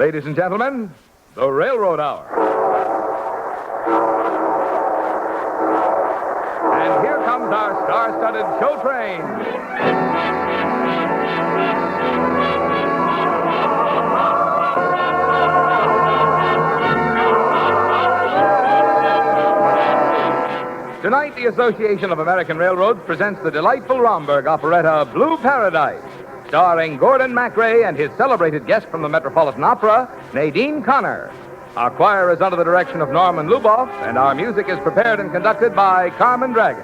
Ladies and gentlemen, the Railroad Hour. And here comes our star-studded show train. Tonight, the Association of American Railroads presents the delightful Romberg operetta Blue Paradise, starring Gordon MacRae and his celebrated guest from the Metropolitan Opera, Nadine Connor. Our choir is under the direction of Norman Luboff, and our music is prepared and conducted by Carmen Dragon.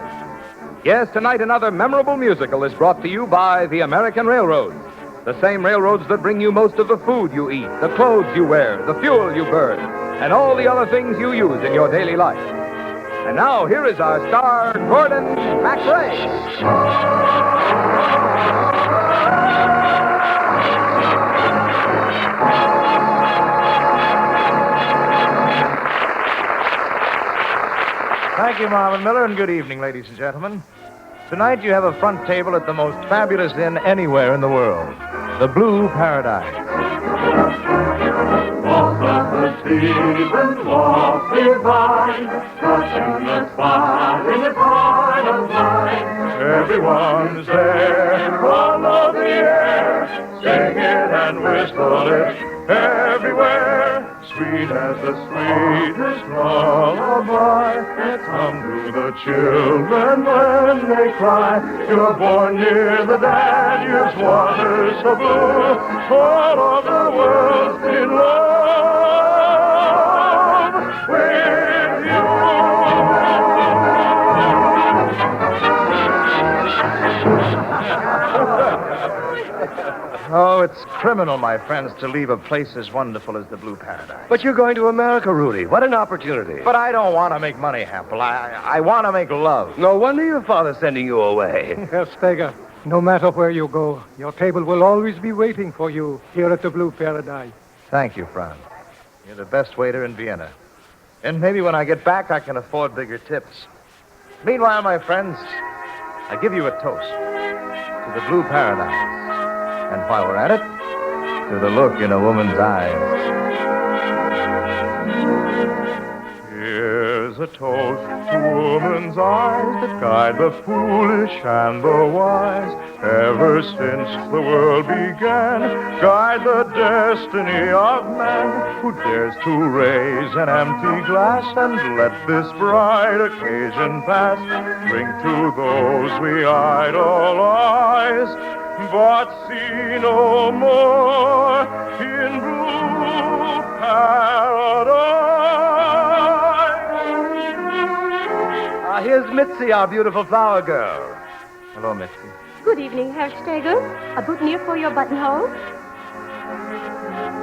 Yes, tonight another memorable musical is brought to you by the American Railroads, the same railroads that bring you most of the food you eat, the clothes you wear, the fuel you burn, and all the other things you use in your daily life. And now, here is our star, Gordon MacRae. Thank you, Marvin Miller, and good evening, ladies and gentlemen. Tonight you have a front table at the most fabulous inn anywhere in the world, the Blue Paradise. Seasons walk divine, touching the spot in the heart of mine. Everyone's there, all of the air, sing it and whistle it everywhere. Sweet as the sweetest lullaby, come to the children when they cry. You're born near the Danube's waters so blue, all of the world's in love with you. Oh, it's criminal, my friends, to leave a place as wonderful as the Blue Paradise. But you're going to America, Rudy. What an opportunity. But I don't want to make money, Hampel. I want to make love. No wonder your father's sending you away. Herr Steger, no matter where you go, your table will always be waiting for you here at the Blue Paradise. Thank you, Franz. You're the best waiter in Vienna. And maybe when I get back, I can afford bigger tips. Meanwhile, my friends, I give you a toast to the Blue Paradise. And while we're at it, to the look in a woman's eyes. Here's a toast to woman's eyes that guide the foolish and the wise. Ever since the world began, guide the destiny of man who dares to raise an empty glass and let this bright occasion pass. Drink to those we idolize, but see no more in Blue Paradise. Here's Mitzi, our beautiful flower girl. Hello, Mitzi. Good evening, Herr Steger. A boutonniere for your buttonhole?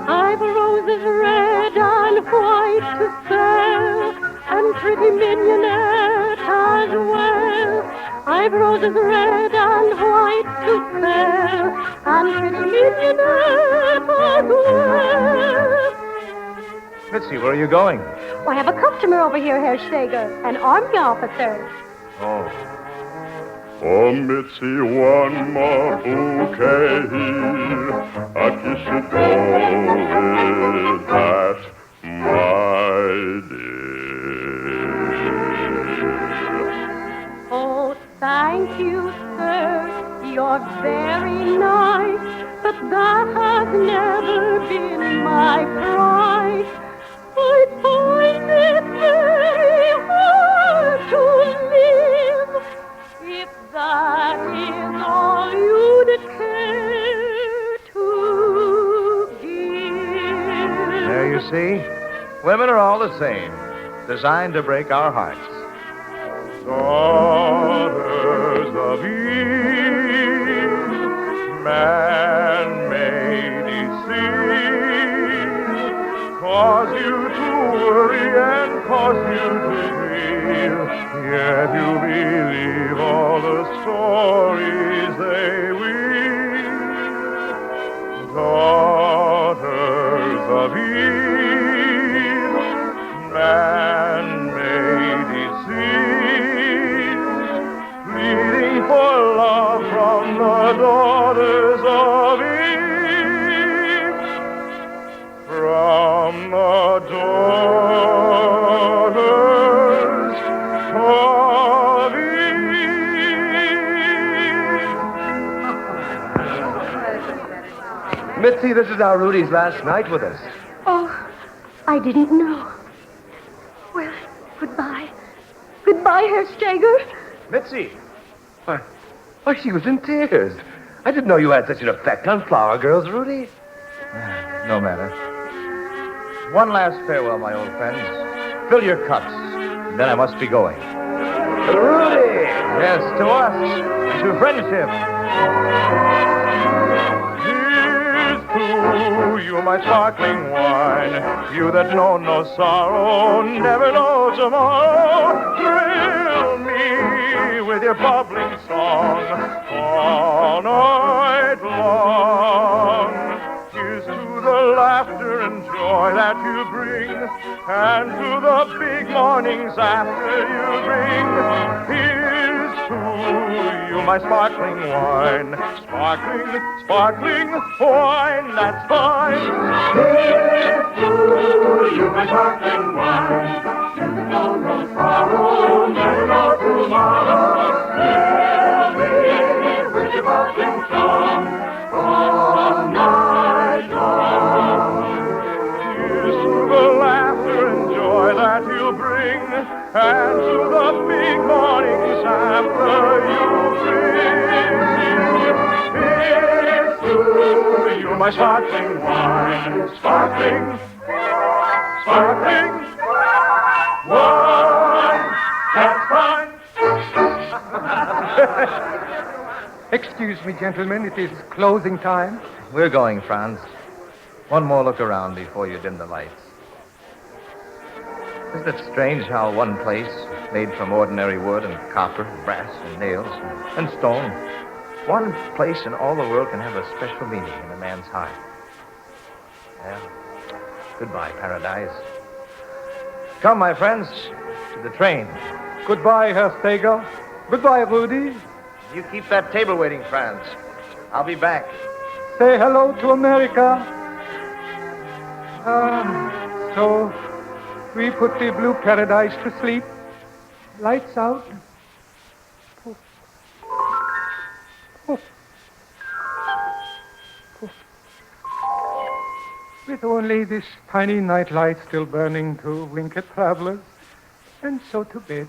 I've roses red and white to sell, and pretty mignonette as well. I've roses red and white to sell, and pretty mignonette as well. Mitzi, where are you going? Oh, I have a customer over here, Herr Steger, an army officer. Oh. Oh, Mitzi, one more bouquet here. A kiss should go with that, my dear. Oh, thank you, sir. You're very nice, but that has never been my price. I find it very hard to live if that is all you'd care to give. There you see. Women are all the same, designed to break our hearts. Daughters of Eve, man-made deceit, cause you to worry and cause you to grieve, yet you believe all the stories they weave. Daughters of Eve, man-made deceit, pleading for love from the daughters of Eve. Mitzi, this is our Rudy's last night with us. Oh, I didn't know. Well, goodbye. Goodbye, Herr Steger. Mitzi! Why, she was in tears. I didn't know you had such an effect on flower girls, Rudy. No matter. One last farewell, my old friends. Fill your cups. Then I must be going. Rudy! Yes, to us. And to friendship. Here's to you, my sparkling wine. You that know no sorrow, never know tomorrow. Thrill me with your bubbling song all night long. Here's to the laughter and joy that you bring, and to the big mornings after you bring. Here's to you, my sparkling wine. Sparkling, sparkling wine, that's fine. Here's to you, my sparkling wine. You know no sorrow, never know tomorrow. Fill me with your bubbling song all night long. Here's to the laughter and joy that you bring, and to the big mornings after you bring. Here's to you, my sparkling wine. Sparkling, sparkling wine. That's fine. Excuse me, gentlemen. It is closing time. We're going, Franz. One more look around before you dim the lights. Isn't it strange how one place, made from ordinary wood and copper, brass and nails and stone, one place in all the world can have a special meaning in a man's heart? Well, goodbye, paradise. Come, my friends, to the train. Goodbye, Herr Steger. Goodbye, Rudy. You keep that table waiting, Franz. I'll be back. Say hello to America. So we put the blue paradise to sleep. Lights out. Poof. Poof. Poof. With only this tiny night light still burning to wink at travelers. And so to bed.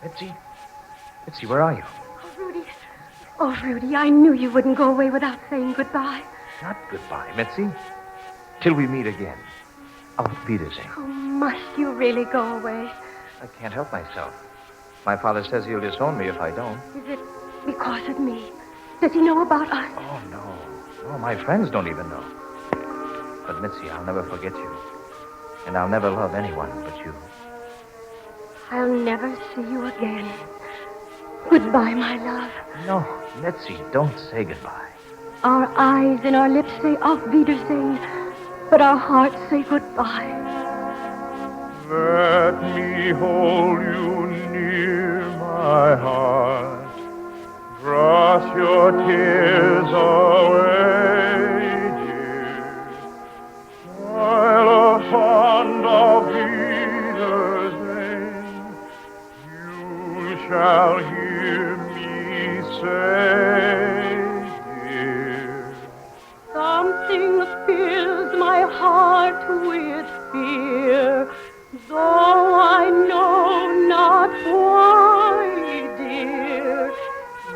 Mitzi? Mitzi, where are you? Oh, Rudy. Oh, Rudy, I knew you wouldn't go away without saying goodbye. Not goodbye, Mitzi. Till we meet again. Auf Wiedersehen. Oh, must you really go away? I can't help myself. My father says he'll disown me if I don't. Is it because of me? Does he know about us? Oh, no. No, my friends don't even know. But, Mitzi, I'll never forget you. And I'll never love anyone but you. I'll never see you again. Goodbye, my love. No, Mitzi, don't say goodbye. Our eyes and our lips say Auf Wiedersehen, but our hearts say goodbye. Let me hold you near my heart. Brush your tears away, dear. While a fond of Wiedersehen, you shall hear me say, dear. Something fills my heart with fear, though I know not why, dear.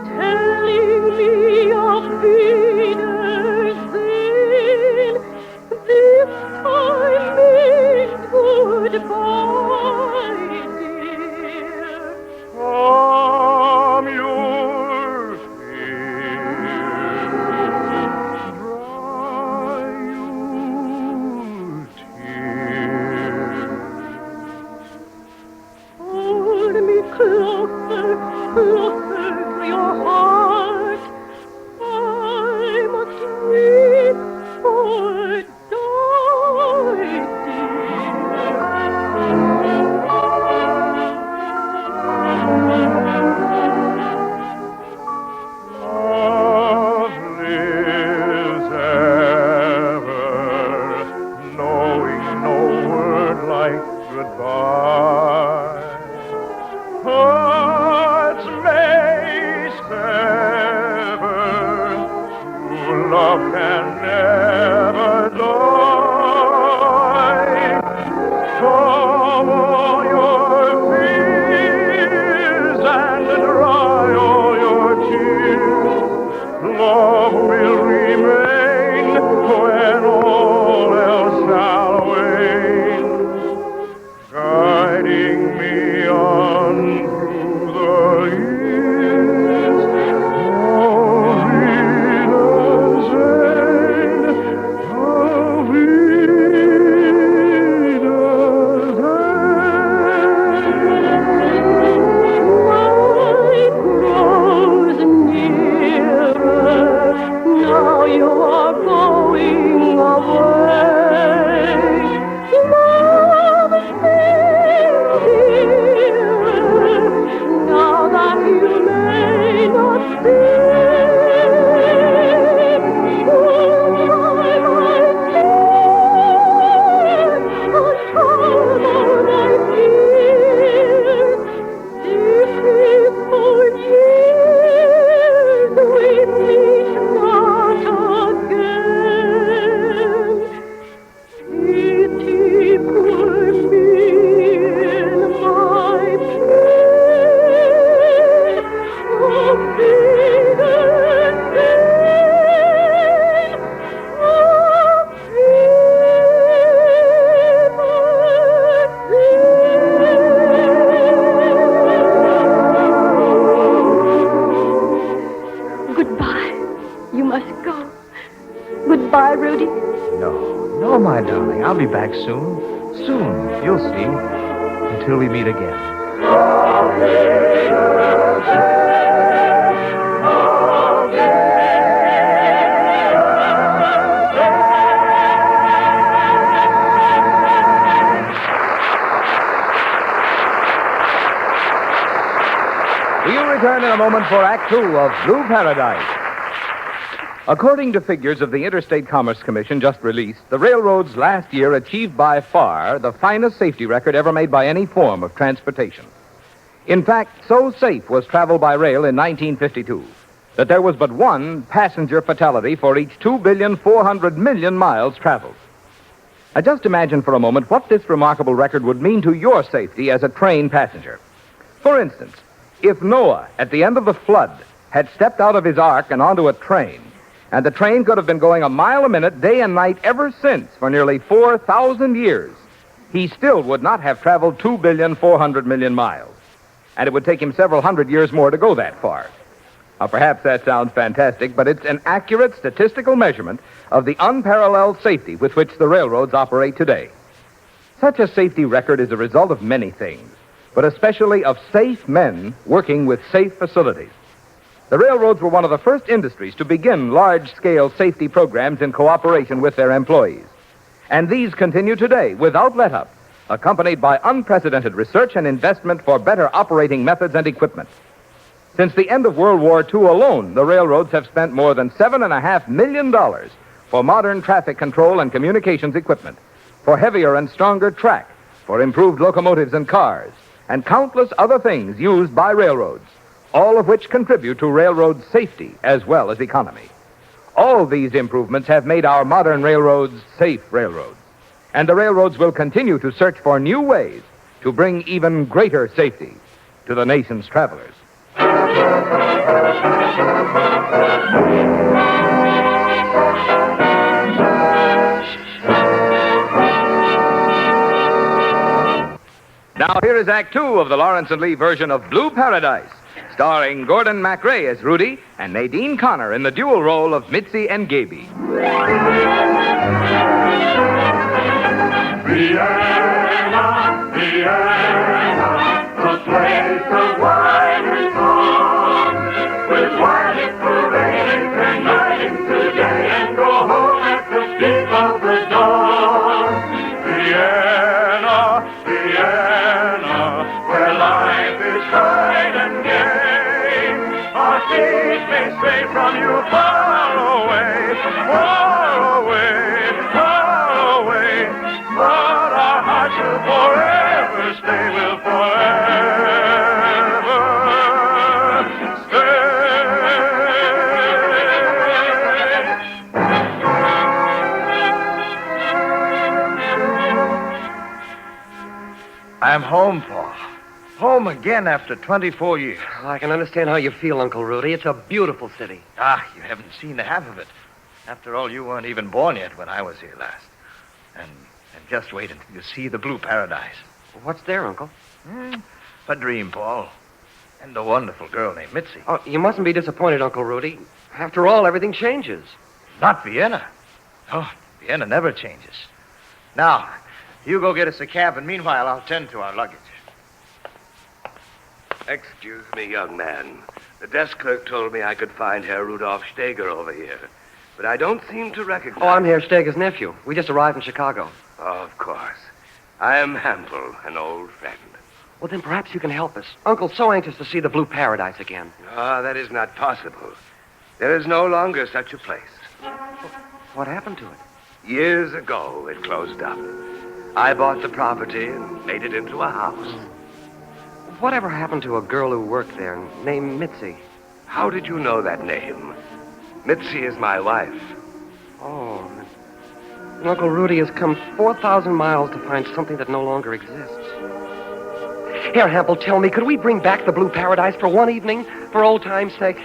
Telling me of Wiedersehen, this time means goodbye, dear. From your tears, dry your tears. Hold me closer, closer to your heart. I must weep or die, Love lives ever, knowing no word like goodbye. Hearts may sever, true guiding me on through the years. Auf Wiedersehen, auf Night grows nearer. Now you are going away. Love is dearer. Now that you may not see. Goodbye, my dear. Uncover thy tears. It is for years we meet not again. Pity poor me in my pain. Oh, Peter, Goodbye. You must go. Goodbye, Rudy. No, my darling. I'll be back soon. Soon. You'll see. Until we meet again. We'll return in a moment for Act Two of Blue Paradise. According to figures of the Interstate Commerce Commission just released, the railroads last year achieved by far the finest safety record ever made by any form of transportation. In fact, so safe was travel by rail in 1952 that there was but one passenger fatality for each 2,400,000,000 miles traveled. Now, just imagine for a moment what this remarkable record would mean to your safety as a train passenger. For instance, if Noah, at the end of the flood, had stepped out of his ark and onto a train, and the train could have been going a mile a minute, day and night, ever since for nearly 4,000 years, he still would not have traveled 2,400,000,000 miles. And it would take him several hundred years more to go that far. Now, perhaps that sounds fantastic, but it's an accurate statistical measurement of the unparalleled safety with which the railroads operate today. Such a safety record is a result of many things, but especially of safe men working with safe facilities. The railroads were one of the first industries to begin large-scale safety programs in cooperation with their employees. And these continue today without let-up, accompanied by unprecedented research and investment for better operating methods and equipment. Since the end of World War II alone, the railroads have spent more than $7.5 million for modern traffic control and communications equipment, for heavier and stronger track, for improved locomotives and cars, and countless other things used by railroads, all of which contribute to railroad safety as well as economy. All these improvements have made our modern railroads safe railroads, and the railroads will continue to search for new ways to bring even greater safety to the nation's travelers. Now, here is Act Two of the Lawrence and Lee version of Blue Paradise, starring Gordon MacRae as Rudy and Nadine Connor in the dual role of Mitzi and Gaby. Vienna, Vienna, the place of wine and song, with wild parade and night today, and go home at the peep of the dawn. Vienna, Vienna, Where life is bright and gay, our feet may stray from you far away, far away, far away, but our hearts will forever stay, will forever stay. I'm home, Paul. Home again after 24 years. I can understand how you feel, Uncle Rudy. It's a beautiful city. You haven't seen the half of it. After all, you weren't even born yet when I was here last. And just wait until you see the Blue Paradise. What's there, Uncle? A dream, Paul. And a wonderful girl named Mitzi. Oh, you mustn't be disappointed, Uncle Rudy. After all, everything changes. Not Vienna. Oh, Vienna never changes. Now, you go get us a cab, and meanwhile, I'll tend to our luggage. Excuse me, young man. The desk clerk told me I could find Herr Rudolf Steger over here. But I don't seem to recognize... Oh, I'm Herr Steger's nephew. We just arrived in Chicago. Oh, of course. I am Hampel, an old friend. Well, then perhaps you can help us. Uncle's so anxious to see the Blue Paradise again. Ah, that is not possible. There is no longer such a place. What happened to it? Years ago, it closed up. I bought the property and made it into a house. Whatever happened to a girl who worked there named Mitzi? How did you know that name? Mitzi is my wife. Oh. And Uncle Rudy has come 4,000 miles to find something that no longer exists. Here, Hampel, tell me, could we bring back the Blue Paradise for one evening, for old time's sake?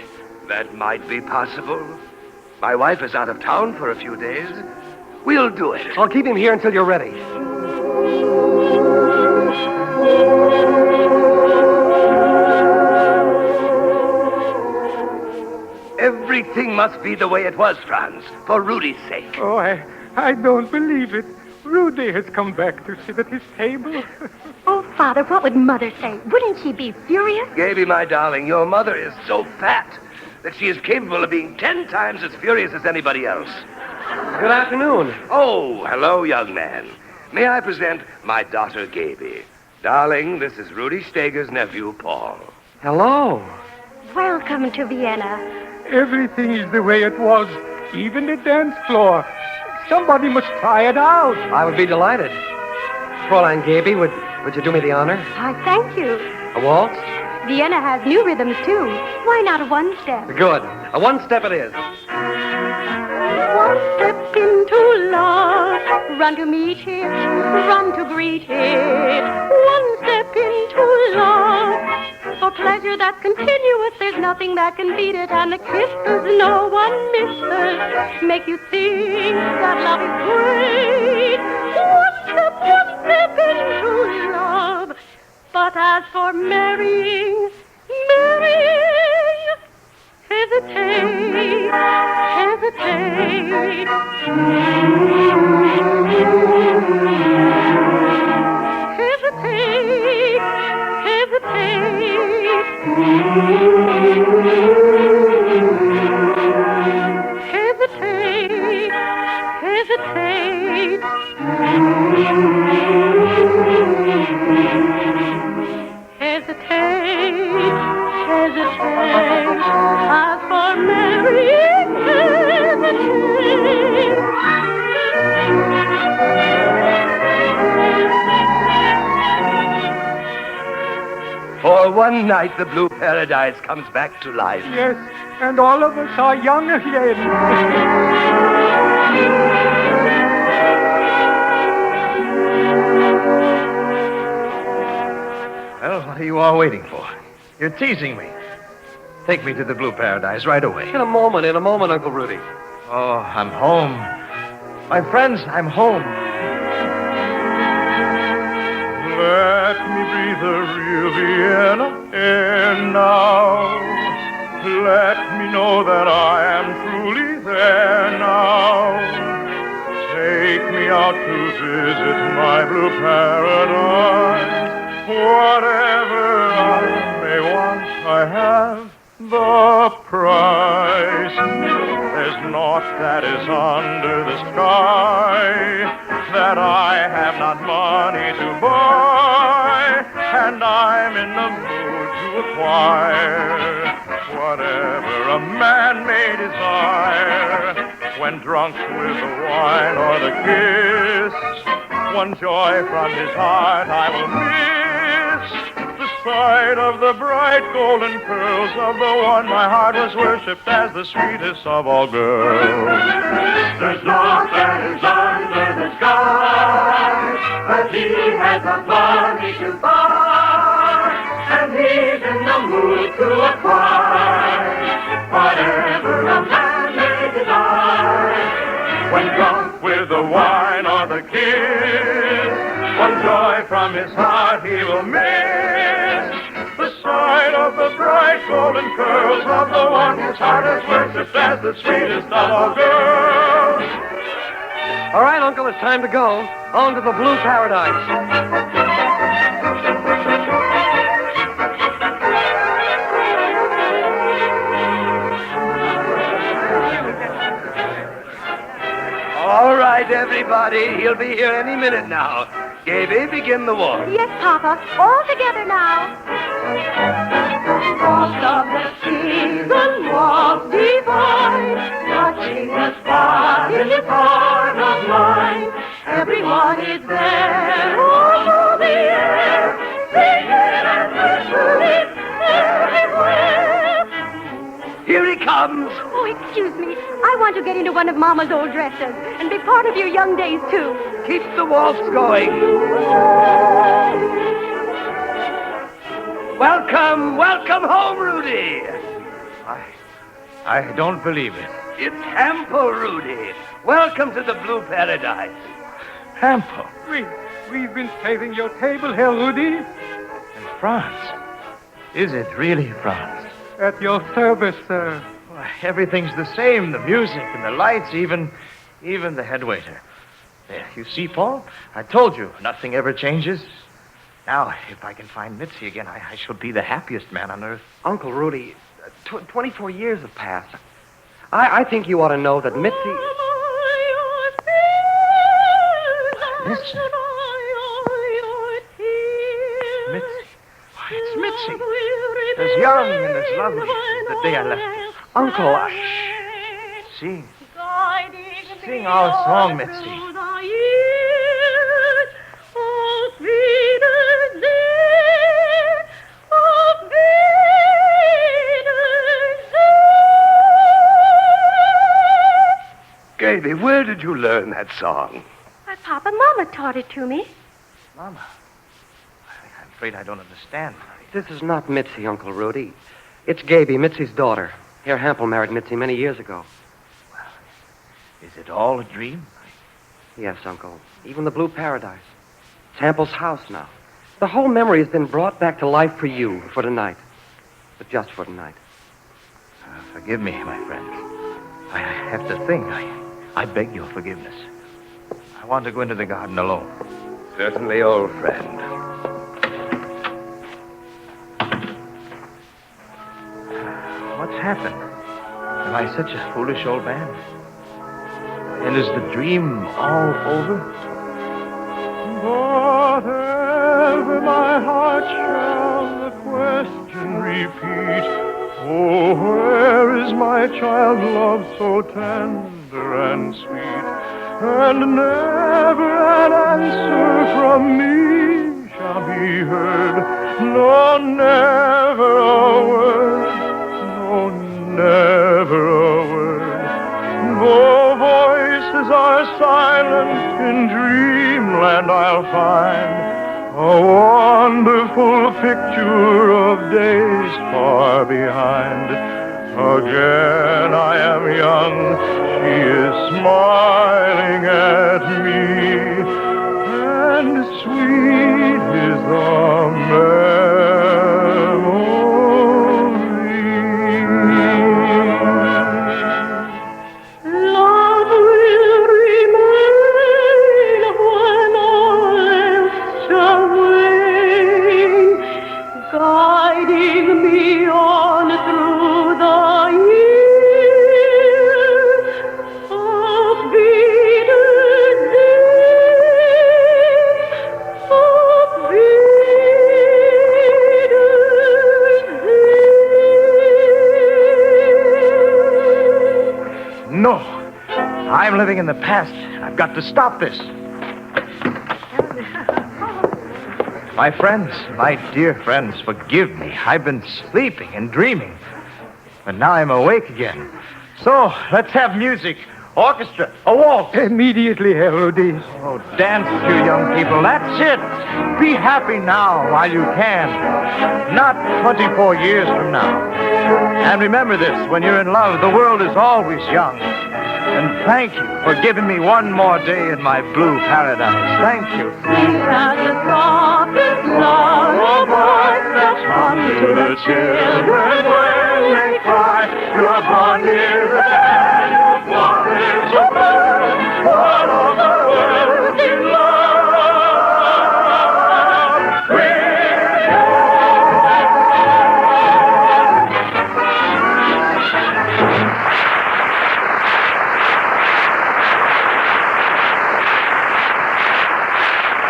That might be possible. My wife is out of town for a few days. We'll do it. I'll keep him here until you're ready. Everything must be the way it was, Franz, for Rudy's sake. Oh, I don't believe it. Rudy has come back to sit at his table. Oh, Father, what would Mother say? Wouldn't she be furious? Gaby, my darling, your mother is so fat that she is capable of being 10 times as furious as anybody else. Good afternoon. Oh, hello, young man. May I present my daughter, Gaby? Darling, this is Rudy Steger's nephew, Paul. Hello. Welcome to Vienna. Everything is the way it was, even the dance floor. Somebody must try it out. I would be delighted. Fräulein Gaby, would you do me the honor? I thank you. A waltz? Vienna has new rhythms, too. Why not a one-step? Good. A one-step it is. One step into love, run to meet it, run to greet it. One step into love, for pleasure that's continuous, there's nothing that can beat it. And the kisses no one misses make you think that love is great. One step into love. But as for marrying, hesitate, hesitate. Hesitate, hesitate. Hesitate, hesitate. Hesitate, hesitate. As for marrying, hesitate. For one night, the Blue Paradise comes back to life. Yes, and all of us are young again. Well, what are you all waiting for? You're teasing me. Take me to the Blue Paradise right away. In a moment, Uncle Rudy. Oh, I'm home. My friends, I'm home. Let me breathe the real Vienna air now. Let me know that I am truly there now. Take me out to visit my blue paradise. Whatever I may want, I have the price. There's naught that is under the sky that I have not money to buy, and I'm in the mood to acquire whatever a man may desire. When drunk with the wine or the kiss, one joy from his heart I will miss, the sight of the bright golden curls of the one my heart was worshipped as the sweetest of all girls. There's naught that is under the sky, but he has the money to buy, and he's in the mood to acquire whatever a man may desire. When drunk with the wine or the kiss, one joy from his heart he will miss. The sight of the bright golden curls of the one whose heart has worshipped as the sweetest of all girls. All right, Uncle, it's time to go. On to the Blue Paradise. All right, everybody. He'll be here any minute now. Gaby, begin the walk. Yes, Papa. All together now. Walk of the season, walk divine, touching the spot in this heart of mine. Everyone is there, all over the air, singing and whistling everywhere. Here he comes. Oh, excuse me. I want to get into one of Mama's old dresses and be part of your young days, too. Keep the waltz going. Welcome, welcome home, Rudy. I don't believe it. It's Hampo, Rudy. Welcome to the Blue Paradise. Hampo. We've been saving your table, Herr Rudy. In France. Is it really France? At your service, sir. Why, everything's the same. The music and the lights, even the head waiter. There, you see, Paul? I told you, nothing ever changes. Now, if I can find Mitzi again, I shall be the happiest man on earth. Uncle Rudy, 24 years have passed. I think you ought to know that Mitzi... Mitzi? Mitzi? Why, it's Mitzi. As young and as lovely as the day I left you. Uncle, Sing our song, Mitzi. Gaby, where did you learn that song? My Papa, Mama taught it to me. Mama, I'm afraid I don't understand. This is not Mitzi, Uncle Rudy. It's Gaby, Mitzi's daughter. Herr Hampel married Mitzi many years ago. Is it all a dream? Yes, Uncle. Even the Blue Paradise. It's Hampel's house now. The whole memory has been brought back to life for you, for tonight. But just for tonight. Forgive me, my friend. I have to think. I beg your forgiveness. I want to go into the garden alone. Certainly, old friend. What's happened? Am I such a foolish old man? And is the dream all over? Whatever my heart shall the question repeat. Oh, where is my child love so tender and sweet? And never an answer from me shall be heard. No, never a word. No, never a word. Though voices are silent in dreamland, I'll find a wonderful picture of days far behind. Again I am young, she is smiling at me, and sweet is the memory. Love will remain when all else shall wane, guiding me on through the years of bitter days, of bitter days. No. I'm living in the past. I've got to stop this. My friends, my dear friends, forgive me. I've been sleeping and dreaming. But now I'm awake again. So, let's have music. Orchestra. A waltz. Immediately, Herr Rudy. Oh, dance, you young people. That's it. Be happy now while you can. Not 24 years from now. And remember this, when you're in love, the world is always young. And thank you for giving me one more day in my blue paradise. Thank you. Sweet as the softest lullaby that hums to the children when they cry. You're born here and you're wanted to burn all over the world in love with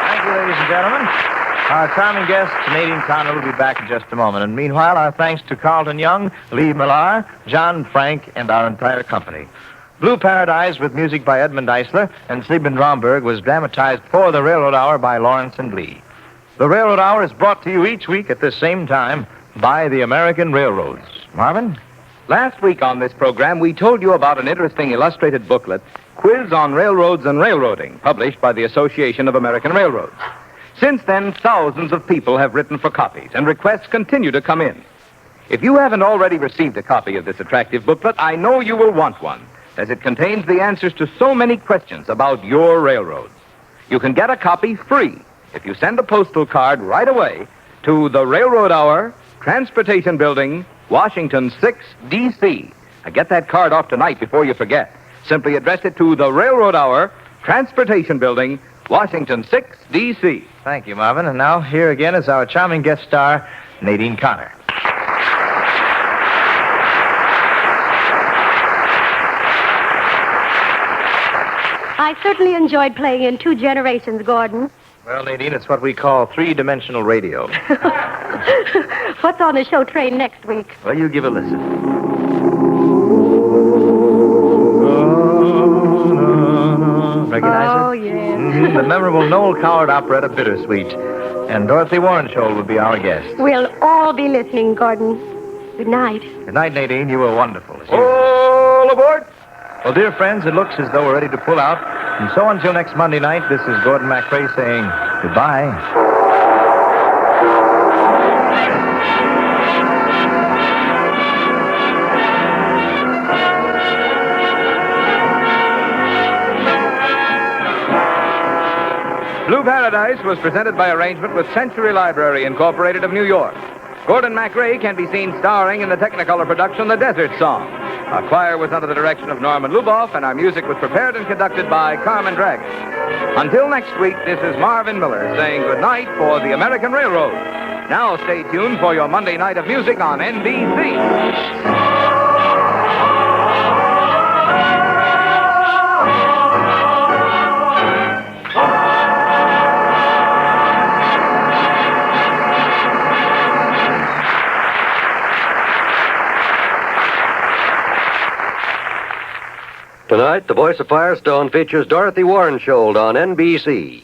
Thank you, ladies and gentlemen. Our charming guest, Nadine Connor, will be back in just a moment. And meanwhile, our thanks to Carlton Young, Lee Millar, John Frank, and our entire company. Blue Paradise, with music by Edmund Eisler and Siegmund Romberg, was dramatized for the Railroad Hour by Lawrence and Lee. The Railroad Hour is brought to you each week at this same time by the American Railroads. Marvin? Last week on this program, we told you about an interesting illustrated booklet, Quiz on Railroads and Railroading, published by the Association of American Railroads. Since then, thousands of people have written for copies, and requests continue to come in. If you haven't already received a copy of this attractive booklet, I know you will want one, as it contains the answers to so many questions about your railroads. You can get a copy free if you send a postal card right away to the Railroad Hour, Transportation Building, Washington 6, D.C. Now get that card off tonight before you forget. Simply address it to the Railroad Hour, Transportation Building, Washington 6, D.C. Thank you, Marvin. And now, here again is our charming guest star, Nadine Connor. I certainly enjoyed playing in Two Generations, Gordon. Well, Nadine, it's what we call three-dimensional radio. What's on the show train next week? Well, you give a listen. Recognize Oh, it? yes. The memorable Noel Coward operetta, Bittersweet. And Dorothy Warrensholt will be our guest. We'll all be listening, Gordon. Good night. Good night, Nadine. You were wonderful. All aboard! Well, dear friends, it looks as though we're ready to pull out. And so until next Monday night, this is Gordon MacRae saying goodbye. Blue Paradise was presented by arrangement with Century Library Incorporated of New York. Gordon MacRae can be seen starring in the Technicolor production The Desert Song. Our choir was under the direction of Norman Luboff, and our music was prepared and conducted by Carmen Dragon. Until next week, this is Marvin Miller saying good night for the American Railroad. Now stay tuned for your Monday night of music on NBC. Tonight, The Voice of Firestone features Dorothy Warrensholt on NBC.